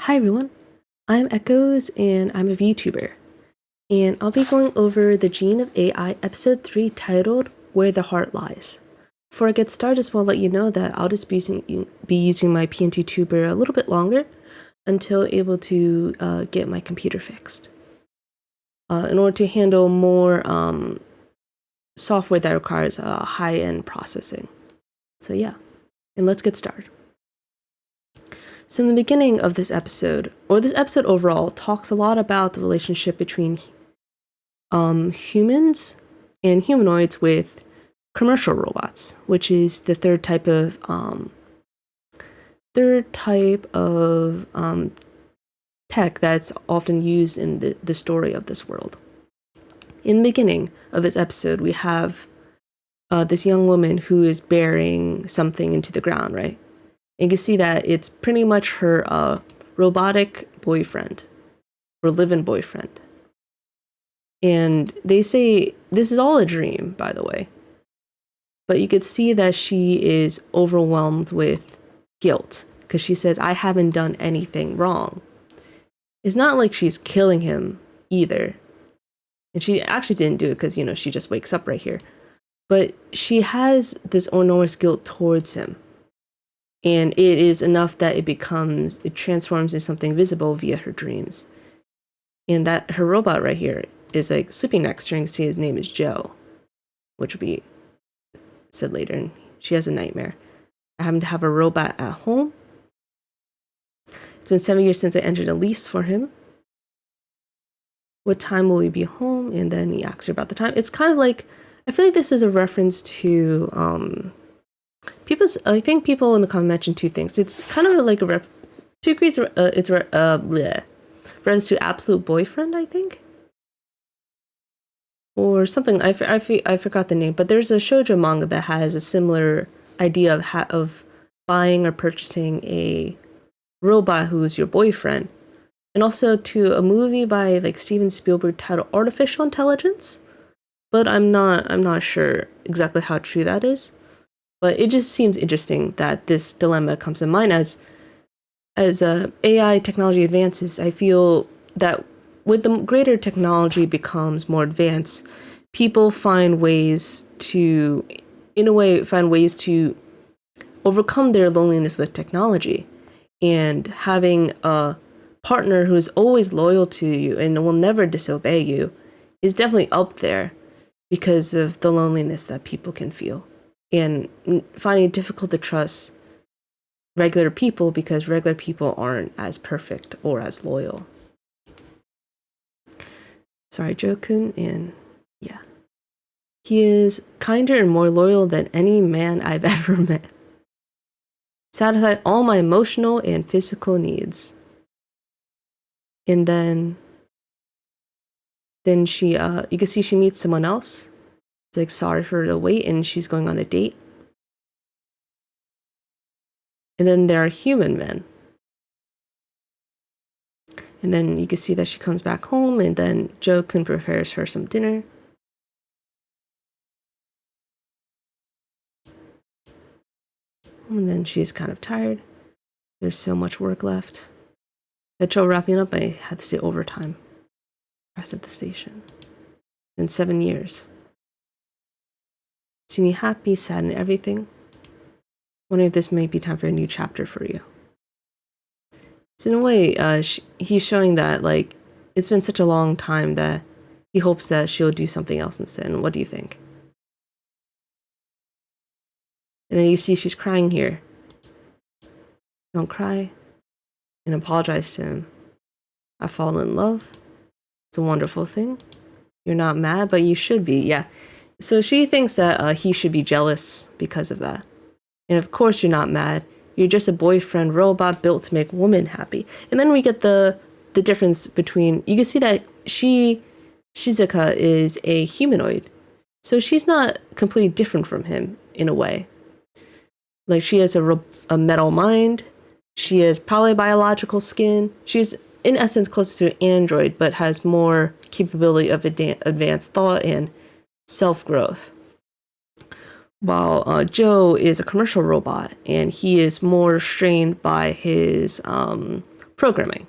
Hi everyone, I'm Echoes and I'm a Vtuber, and I'll be going over the Gene of AI episode 3 titled Where the Heart Lies. Before I get started, I just want to let you know that I'll just be using my PNT tuber a little bit longer until able to get my computer fixed. In order to handle more software that requires high-end processing. So yeah, and let's get started. So in the beginning of this episode, or this episode overall, talks a lot about the relationship between humans and humanoids with commercial robots, which is the third type of tech that's often used in the story of this world. In the beginning of this episode, we have this young woman who is burying something into the ground, right? And you can see that it's pretty much her robotic boyfriend, or live-in boyfriend. And they say this is all a dream, by the way. But you could see that she is overwhelmed with guilt because she says, I haven't done anything wrong. It's not like she's killing him either. And she actually didn't do it because, she just wakes up right here. But she has this enormous guilt towards him. And it is enough that it transforms into something visible via her dreams. And that her robot right here is like sleeping next to her, and you can see his name is Joe, which will be said later. And she has a nightmare. I happen to have a robot at home. It's been 7 years since I entered a lease for him. What time will we be home? And then he asks her about the time. It's kind of like, I feel like this is a reference to I think people in the comment mentioned two things. It's kind of like reference to Absolute Boyfriend, I think, or something. I forgot the name, but there's a shoujo manga that has a similar idea of buying or purchasing a robot who's your boyfriend, and also to a movie by like Steven Spielberg titled Artificial Intelligence, but I'm not sure exactly how true that is. But it just seems interesting that this dilemma comes to mind as AI technology advances. I feel that with the greater technology becomes more advanced, people find ways to overcome their loneliness with technology. And having a partner who's always loyal to you and will never disobey you is definitely up there because of the loneliness that people can feel. And finding it difficult to trust regular people because regular people aren't as perfect or as loyal. Sorry, Joe-kun, and yeah. He is kinder and more loyal than any man I've ever met. Satisfied all my emotional and physical needs. And then she, you can see she meets someone else. It's like sorry for her to wait, and she's going on a date. And then there are human men. And then you can see that she comes back home, and then Joe-kun prepares her some dinner. And then she's kind of tired. There's so much work left. Had trouble wrapping up, I had to stay overtime. Rest at the station. In 7 years. See me happy, sad, and everything. Wondering if this may be time for a new chapter for you. So in a way, he's showing that like it's been such a long time that he hopes that she'll do something else instead. And what do you think? And then you see she's crying here. Don't cry. And apologize to him. I've fallen in love. It's a wonderful thing. You're not mad, but you should be. Yeah. So she thinks that he should be jealous because of that. And of course you're not mad. You're just a boyfriend robot built to make women happy. And then we get the difference between, you can see that Shizuka is a humanoid. So she's not completely different from him in a way. Like she has a metal mind. She has probably biological skin. She's in essence close to an android, but has more capability of advanced thought and self-growth. While Joe is a commercial robot, and he is more restrained by his programming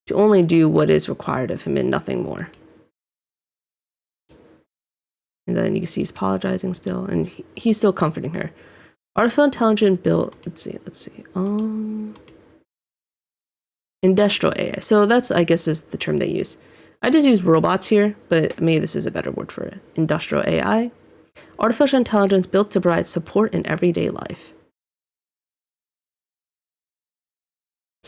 to only do what is required of him and nothing more. And then you can see he's apologizing still, and he's still comforting her. Artificial intelligence built, let's see. Industrial AI. So that's, I guess, is the term they use. I just use robots here, but maybe this is a better word for it. Industrial AI. Artificial intelligence built to provide support in everyday life.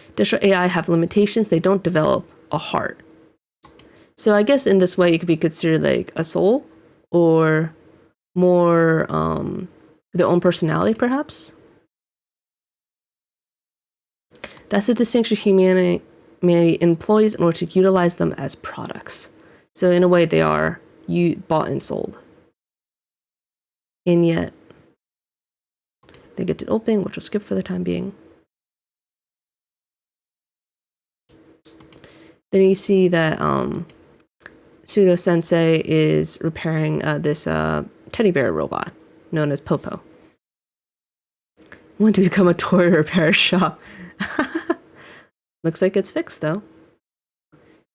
Industrial AI have limitations. They don't develop a heart. So I guess in this way, it could be considered like a soul or more their own personality, perhaps. That's the distinction humanity employs in order to utilize them as products. So in a way, they are bought and sold. And yet, they get to open, which we'll skip for the time being. Then you see that Pseudo Sensei is repairing this teddy bear robot known as Popo. Want to become a toy repair shop. Looks like it's fixed though.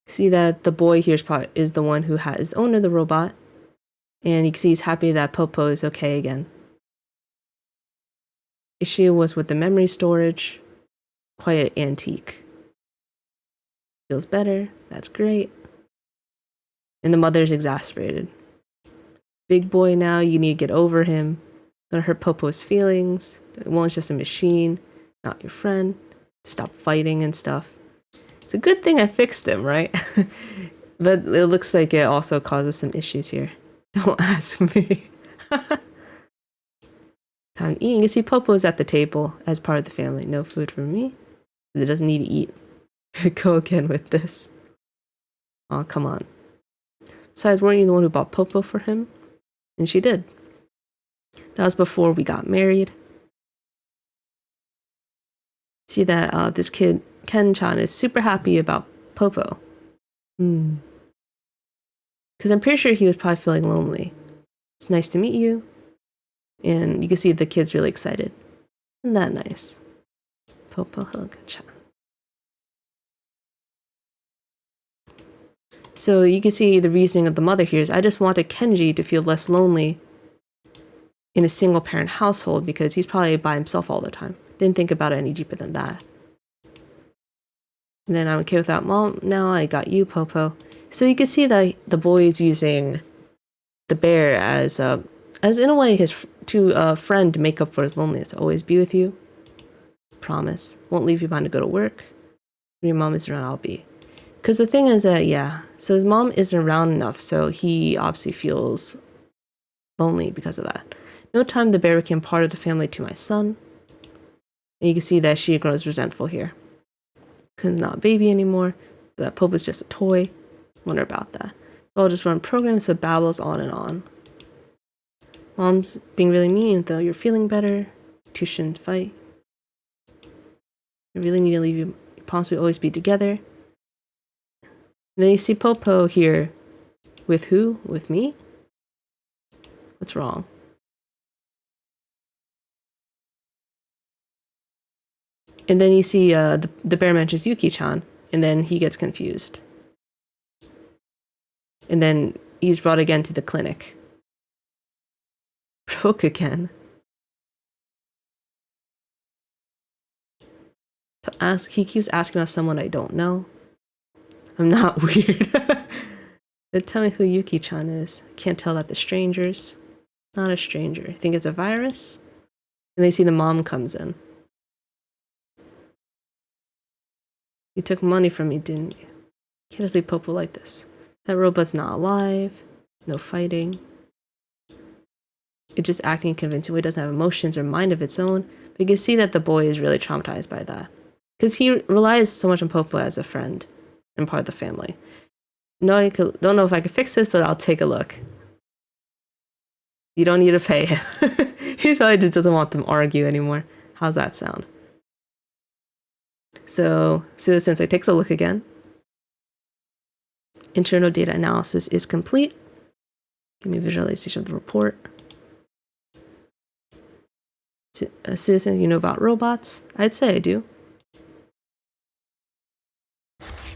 See that the boy here is the one who is the owner of the robot, and you can see he's happy that Popo is okay again. Issue was with the memory storage, quite antique. Feels better, that's great. And the mother's exasperated. Big boy now, you need to get over him. Gonna hurt Popo's feelings. Well, it's just a machine, not your friend. To stop fighting and stuff. It's a good thing I fixed him, right? But it looks like it also causes some issues here. Don't ask me. Time to eat. You can see Popo's at the table as part of the family. No food for me. It doesn't need to eat. Go again with this. Oh, come on. Besides, weren't you the one who bought Popo for him? And she did. That was before we got married. See that this kid, Ken-chan, is super happy about Popo. Because I'm pretty sure he was probably feeling lonely. It's nice to meet you. And you can see the kid's really excited. Isn't that nice? Popo Ken-chan. So you can see the reasoning of the mother here is, I just wanted Kenji to feel less lonely in a single parent household because he's probably by himself all the time. Didn't think about it any deeper than that. And then I'm okay without mom. Now I got you, Popo. So you can see that the boy is using the bear as in a way his friend to make up for his loneliness. Always be with you. Promise. Won't leave you behind to go to work. When your mom is around, I'll be. Because the thing is that, yeah, so his mom isn't around enough, so he obviously feels lonely because of that. No time the bear became part of the family to my son. And you can see that she grows resentful here. Because it's not a baby anymore. That Pope is just a toy. Wonder about that. They'll just run programs that babbles on and on. Mom's being really mean, though. You're feeling better. Two shouldn't fight. I really need to leave you. You promise we'll always be together. And then you see Popo here. With who? With me? What's wrong? And then you see the bear mentions Yuki-chan, and then he gets confused. And then he's brought again to the clinic. Broke again. He keeps asking about someone I don't know. I'm not weird. But tell me who Yuki-chan is. Can't tell that the strangers. Not a stranger. Think it's a virus? And they see the mom comes in. You took money from me, didn't you? Can't just leave Popo like this. That robot's not alive. No fighting. It's just acting in a convincing way. It doesn't have emotions or mind of its own. But you can see that the boy is really traumatized by that. Because he relies so much on Popo as a friend and part of the family. No, don't know if I can fix this, but I'll take a look. You don't need to pay him. He probably just doesn't want them to argue anymore. How's that sound? So Pseudo-sensei takes a look again. Internal data analysis is complete. Give me a visualization of the report. Pseudo-sensei, you know about robots? I'd say I do.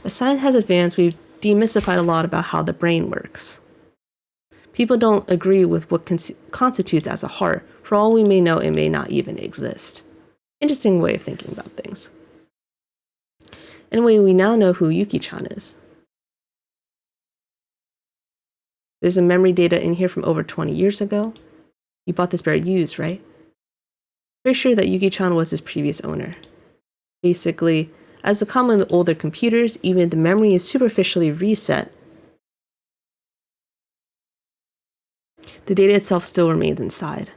As science has advanced, we've demystified a lot about how the brain works. People don't agree with what constitutes as a heart. For all we may know, it may not even exist. Interesting way of thinking about things. Anyway, we now know who Yuki-chan is. There's a memory data in here from over 20 years ago. You bought this bear used, right? Very sure that Yuki-chan was his previous owner. Basically, as is common with older computers, even if the memory is superficially reset, the data itself still remains inside.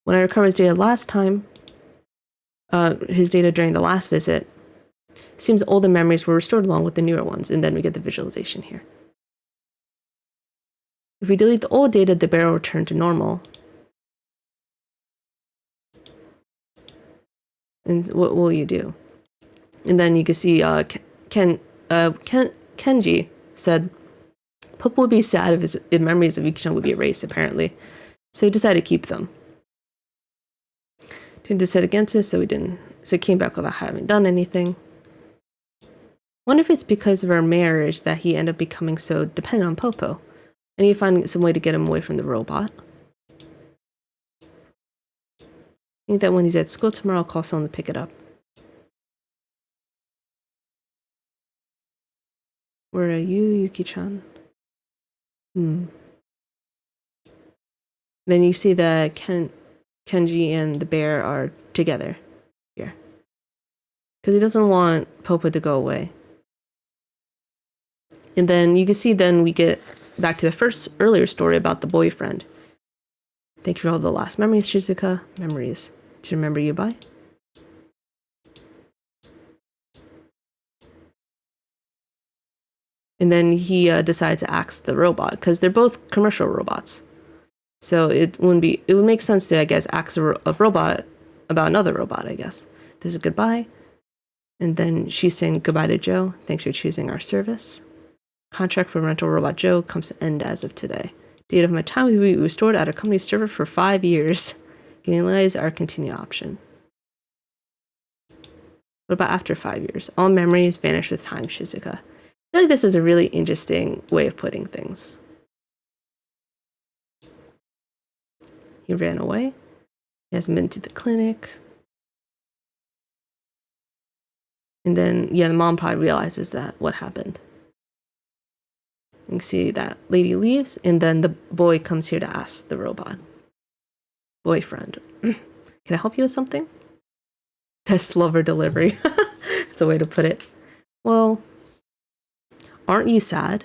When I recovered his data last time, his data during the last visit, seems all the memories were restored along with the newer ones, and then we get the visualization here. If we delete the old data, the bear will return to normal. And what will you do? And then you can see Kenji said, Popo would be sad if his memories of Yuki-chan would be erased, apparently. So he decided to keep them. He decided against it, so he didn't. So he came back without having done anything. Wonder if it's because of our marriage that he ended up becoming so dependent on Popo. And you find some way to get him away from the robot. I think that when he's at school tomorrow, I'll call someone to pick it up. Where are you, Yuki-chan? Then you see that Kenji and the bear are together here. Because he doesn't want Popo to go away. And then you can see then we get back to the earlier story about the boyfriend. Thank you for all the last memories, Shizuka. Memories to remember you by. And then he decides to ask the robot, because they're both commercial robots. So it would make sense to, I guess, ask a robot about another robot, I guess. This is goodbye. And then she's saying goodbye to Joe. Thanks for choosing our service. Contract for rental robot Joe comes to end as of today. Date of my time will be restored at our company's server for 5 years. Utilize our continue option. What about after 5 years? All memories vanish with time, Shizuka. I feel like this is a really interesting way of putting things. He ran away. He hasn't been to the clinic. And then, yeah, the mom probably realizes that what happened. You can see that lady leaves, and then the boy comes here to ask the robot. Boyfriend, can I help you with something? Best lover delivery. That's a way to put it. Well, aren't you sad?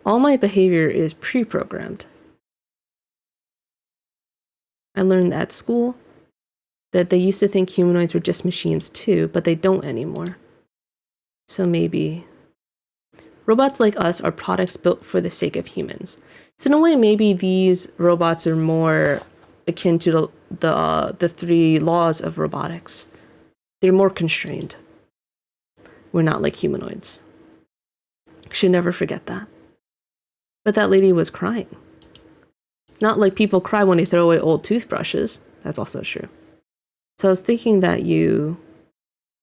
All my behavior is pre-programmed. I learned at school that they used to think humanoids were just machines too, but they don't anymore. So maybe robots like us are products built for the sake of humans. So in a way, maybe these robots are more akin to the 3 laws of robotics. They're more constrained. We're not like humanoids. Should never forget that. But that lady was crying. It's not like people cry when they throw away old toothbrushes. That's also true. So I was thinking that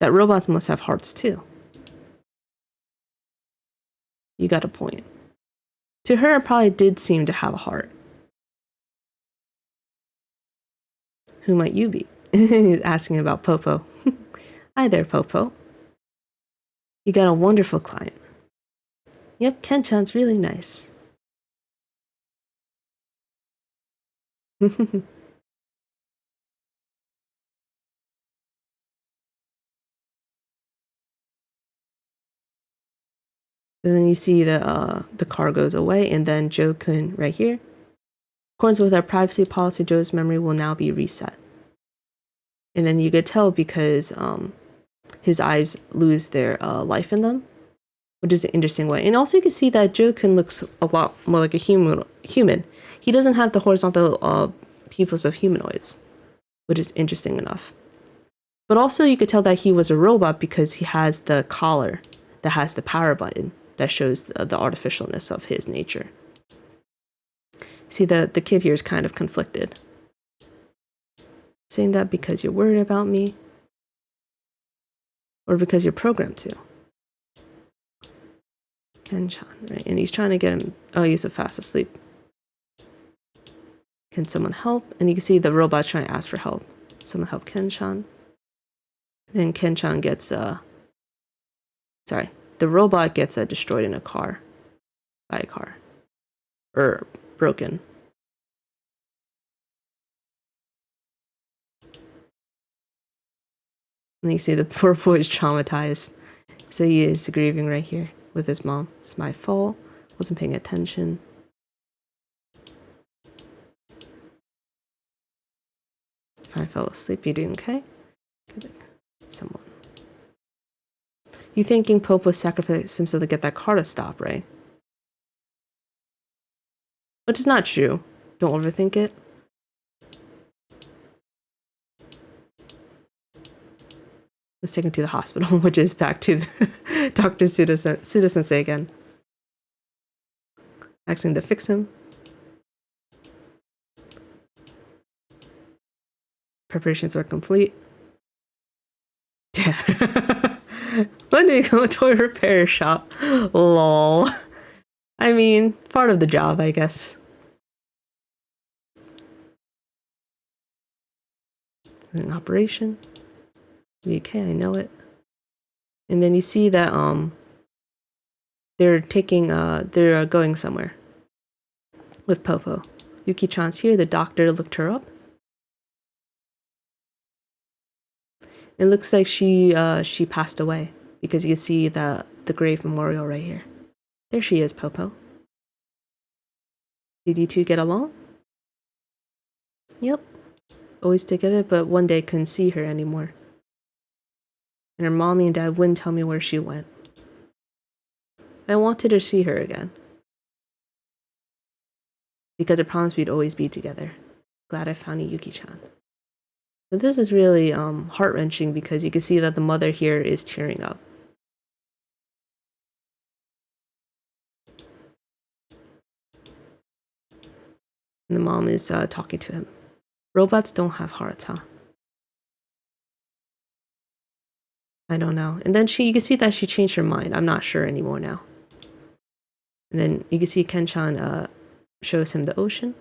robots must have hearts too. You got a point. To her, it probably did seem to have a heart. Who might you be? He's asking about Popo. Hi there, Popo. You got a wonderful client. Yep, Ken-chan's really nice. And then you see the car goes away, and then Joe-kun right here. According with our privacy policy, Joe's memory will now be reset. And then you could tell because his eyes lose their life in them, which is an interesting way. And also you can see that Joe-kun looks a lot more like a human. He doesn't have the horizontal pupils of humanoids, which is interesting enough. But also you could tell that he was a robot because he has the collar that has the power button that shows the artificialness of his nature. See, the kid here is kind of conflicted. Saying that because you're worried about me? Or because you're programmed to? Ken-chan, right? And he's trying to get him, oh, he's fast asleep. Can someone help? And you can see the robot's trying to ask for help. Someone help Ken-chan. Then Ken-chan gets, the robot gets destroyed in a car. By a car. Or broken. And you see the poor boy is traumatized. So he is grieving right here with his mom. It's my fault. Wasn't paying attention. If I fell asleep, you doing okay? Someone. You thinking Popo sacrificed himself to get that car to stop, right? Which is not true. Don't overthink it. Let's take him to the hospital, which is back to the Dr. Suda-sensei again. Asking to fix him. Preparations are complete. When do we go to a repair shop? Lol. I mean, part of the job, I guess. An operation. Okay, I know it. And then you see that they're going somewhere with Popo. Yuki-chan's here. The doctor looked her up. It looks like she passed away because you can see the grave memorial right here. There she is, Popo. Did you two get along? Yep. Always together, but one day couldn't see her anymore. And her mommy and dad wouldn't tell me where she went. I wanted to see her again. Because I promised we'd always be together. Glad I found you, Yuki-chan. But this is really heart-wrenching because you can see that the mother here is tearing up. And the mom is talking to him. Robots don't have hearts, huh? I don't know. And then you can see that she changed her mind. I'm not sure anymore now. And then you can see Ken-chan shows him the ocean.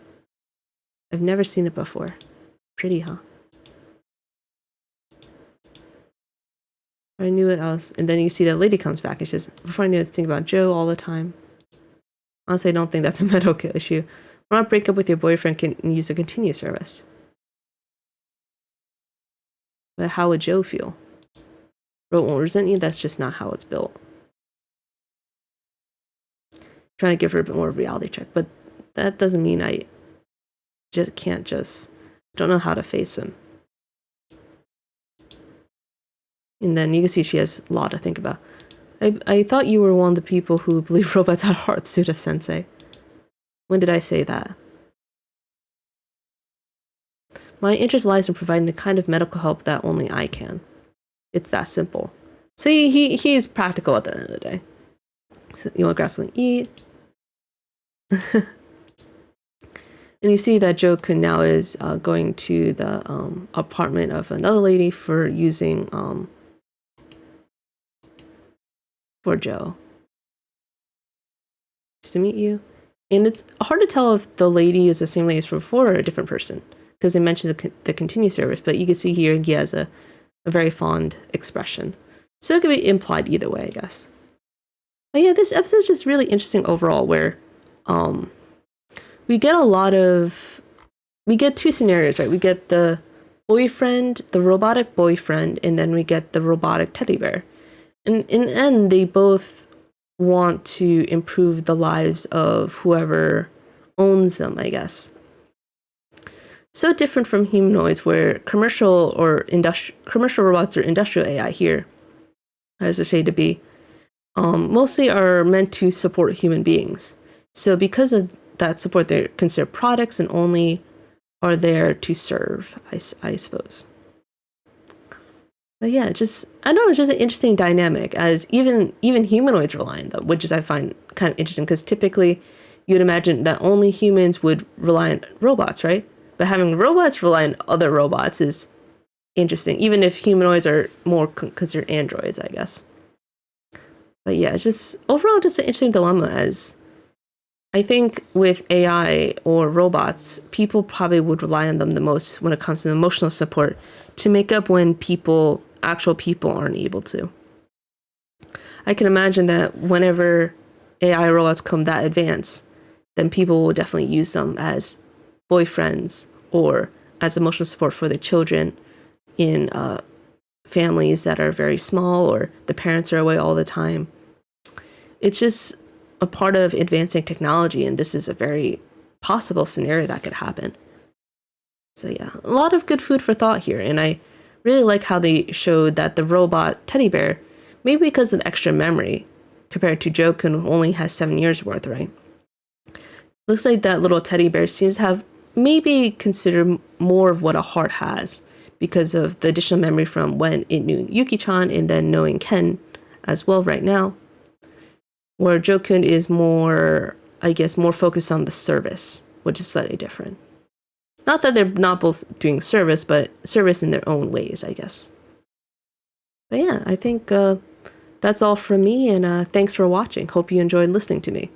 I've never seen it before. Pretty, huh? I knew it. And then you see that lady comes back and she says, before I knew it, think about Joe all the time. Honestly, I don't think that's a medical issue. Why not break up with your boyfriend and use a continue service? But how would Joe feel? Bro won't resent you, that's just not how it's built. Trying to give her a bit more of a reality check, but that doesn't mean I don't know how to face him. And then you can see she has a lot to think about. I thought you were one of the people who believe robots had hearts, Suda-sensei. When did I say that? My interest lies in providing the kind of medical help that only I can. It's that simple. So he is practical at the end of the day. So you want to grab something to eat? And you see that Joe Kun now is going to the apartment of another lady for using for Joe. Nice to meet you. And it's hard to tell if the lady is the same lady as before or a different person because they mentioned the continue service, but you can see here he has a very fond expression. So it could be implied either way, I guess. But yeah, this episode is just really interesting overall where we get two scenarios, right? We get the boyfriend, the robotic boyfriend, and then we get the robotic teddy bear. And in the end, they both want to improve the lives of whoever owns them, I guess. So different from humanoids, where commercial robots or industrial AI here, as they're said to be, mostly are meant to support human beings. So because of that support, they're considered products and only are there to serve, I suppose. But yeah, it's just an interesting dynamic, as even humanoids rely on them, which is I find kind of interesting because typically you'd imagine that only humans would rely on robots, right? But having robots rely on other robots is interesting, even if humanoids are more considered androids, I guess. But yeah, it's just overall just an interesting dilemma, as I think with AI or robots, people probably would rely on them the most when it comes to emotional support to make up when actual people aren't able to. I can imagine that whenever AI robots come that advanced, then people will definitely use them as boyfriends or as emotional support for their children in families that are very small or the parents are away all the time. It's just a part of advancing technology, and this is a very possible scenario that could happen. So yeah, a lot of good food for thought here, and I really like how they showed that the robot teddy bear, maybe because of the extra memory, compared to Jokun, who only has 7 years worth, right? Looks like that little teddy bear seems to have maybe considered more of what a heart has because of the additional memory from when it knew Yuki-chan and then knowing Ken as well right now. Where Jokun is more, I guess, more focused on the service, which is slightly different. Not that they're not both doing service, but service in their own ways, I guess. But yeah, I think that's all from me, and thanks for watching. Hope you enjoyed listening to me.